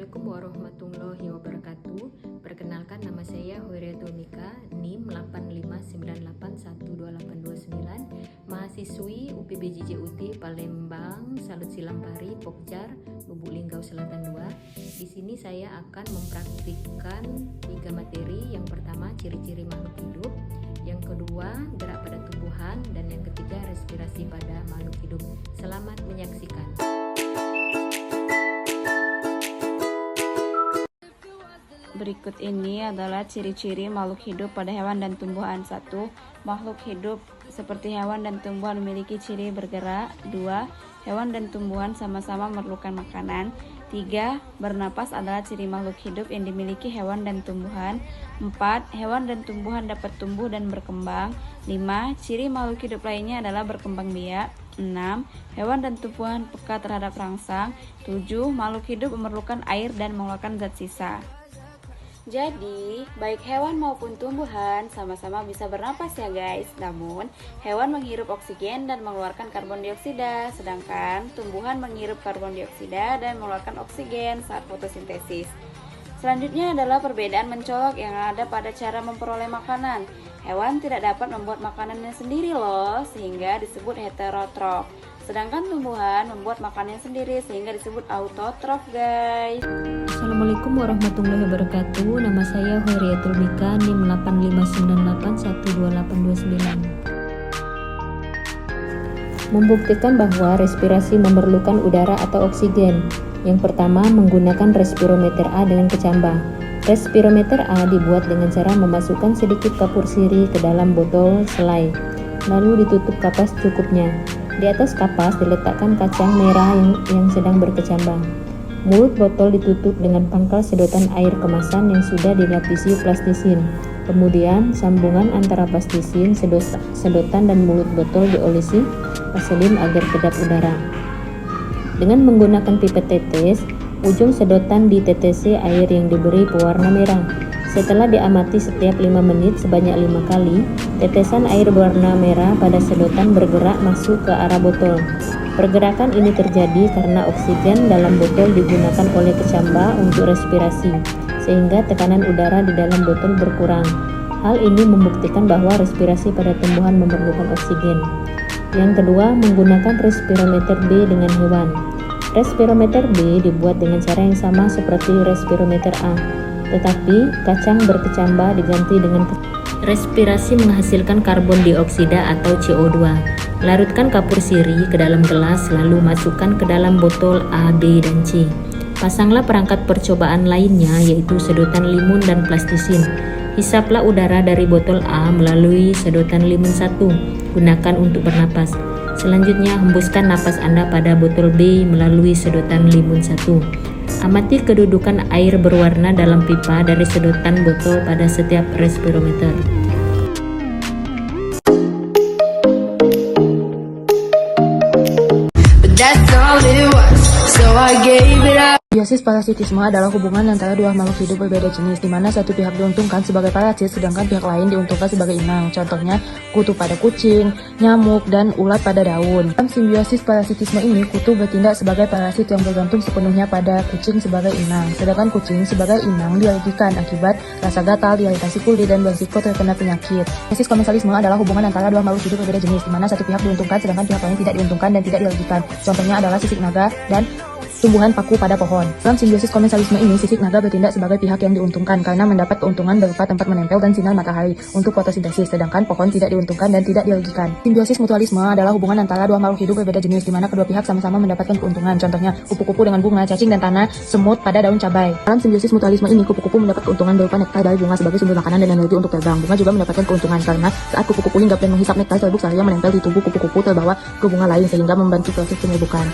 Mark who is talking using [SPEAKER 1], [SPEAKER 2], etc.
[SPEAKER 1] Assalamualaikum warahmatullahi wabarakatuh. Perkenalkan, nama saya Hoiriatul Mika, NIM 8598122829, mahasiswi UPBJJUT Palembang, Salut Silampari, Pokjar, Lubuk Linggau Selatan 2. Di sini saya akan mempraktikkan 3 materi. Yang pertama, ciri-ciri makhluk hidup. Yang kedua, gerak pada tumbuhan. Dan yang ketiga, respirasi pada makhluk hidup. Selamat menyaksikan.
[SPEAKER 2] Berikut ini adalah ciri-ciri makhluk hidup pada hewan dan tumbuhan. 1. Makhluk hidup seperti hewan dan tumbuhan memiliki ciri bergerak. 2. Hewan dan tumbuhan sama-sama memerlukan makanan. 3. Bernapas adalah ciri makhluk hidup yang dimiliki hewan dan tumbuhan. 4. Hewan dan tumbuhan dapat tumbuh dan berkembang. 5. Ciri makhluk hidup lainnya adalah berkembang biak. 6. Hewan dan tumbuhan peka terhadap rangsang. 7. Makhluk hidup memerlukan air dan mengeluarkan zat sisa. Jadi, baik hewan maupun tumbuhan sama-sama bisa bernapas ya guys. Namun, hewan menghirup oksigen dan mengeluarkan karbon dioksida, sedangkan tumbuhan menghirup karbon dioksida dan mengeluarkan oksigen saat fotosintesis. Selanjutnya adalah perbedaan mencolok yang ada pada cara memperoleh makanan. Hewan tidak dapat membuat makanannya sendiri loh, sehingga disebut heterotrof. Sedangkan tumbuhan membuat makanannya sendiri sehingga disebut autotrof guys.
[SPEAKER 1] Assalamualaikum warahmatullahi wabarakatuh. Nama saya Hoiriatul Mika, NIM 8598122829. Membuktikan bahwa respirasi memerlukan udara atau oksigen. Yang pertama, menggunakan respirometer A dengan kecambah. Respirometer A dibuat dengan cara memasukkan sedikit kapur sirih ke dalam botol selai, lalu ditutup kapas cukupnya. Di atas kapas diletakkan kacang merah yang sedang berkecambah. Mulut botol ditutup dengan pangkal sedotan air kemasan yang sudah dilapisi plastisin. Kemudian sambungan antara plastisin, sedotan dan mulut botol diolesi vaselin agar kedap udara. Dengan menggunakan pipet tetes, ujung sedotan ditetesi air yang diberi pewarna merah. Setelah diamati setiap 5 menit sebanyak 5 kali, tetesan air berwarna merah pada sedotan bergerak masuk ke arah botol. Pergerakan ini terjadi karena oksigen dalam botol digunakan oleh kecambah untuk respirasi, sehingga tekanan udara di dalam botol berkurang. Hal ini membuktikan bahwa respirasi pada tumbuhan memerlukan oksigen. Yang kedua, menggunakan respirometer B dengan hewan. Respirometer B dibuat dengan cara yang sama seperti respirometer A, tetapi kacang berkecambah diganti dengan respirasi menghasilkan karbon dioksida atau CO2. Larutkan kapur sirih ke dalam gelas lalu masukkan ke dalam botol A, B, dan C. Pasanglah perangkat percobaan lainnya yaitu sedotan limun dan plastisin. Hisaplah udara dari botol A melalui sedotan limun 1. Gunakan untuk bernapas. Selanjutnya hembuskan napas Anda pada botol B melalui sedotan limun 1. Amati kedudukan air berwarna dalam pipa dari sedotan botol pada setiap respirometer.
[SPEAKER 3] Simbiosis parasitisme adalah hubungan antara dua makhluk hidup berbeda jenis, di mana satu pihak diuntungkan sebagai parasit sedangkan pihak lain diuntungkan sebagai inang. Contohnya, kutu pada kucing, nyamuk, dan ulat pada daun. Dalam simbiosis parasitisme ini, kutu bertindak sebagai parasit yang bergantung sepenuhnya pada kucing sebagai inang, sedangkan kucing sebagai inang dialergikan akibat rasa gatal, diiritasi kulit, dan berisiko terkena penyakit. Simbiosis komensalisme adalah hubungan antara dua makhluk hidup berbeda jenis, di mana satu pihak diuntungkan sedangkan pihak lain tidak diuntungkan dan tidak dialergikan. Contohnya adalah sisik naga dan tumbuhan paku pada pohon. Dalam simbiosis komensalisme ini, sisik naga bertindak sebagai pihak yang diuntungkan karena mendapat keuntungan berupa tempat menempel dan sinar matahari untuk fotosintesis, sedangkan pohon tidak diuntungkan dan tidak dialergikan. Simbiosis mutualisme adalah hubungan antara dua makhluk hidup berbeda jenis, di mana kedua pihak sama-sama mendapatkan keuntungan. Contohnya, kupu-kupu dengan bunga, cacing dan tanah, semut pada daun cabai. Dalam simbiosis mutualisme ini, kupu-kupu mendapat keuntungan berupa nektar dari bunga sebagai sumber makanan dan energi untuk terbang. Bunga juga mendapatkan keuntungan karena saat kupu-kupu hinggap dan menghisap nektar terbuk, cahaya menempel di tubuh kupu-kupu terbawa ke bunga lain sehingga membantu proses penyerbukan.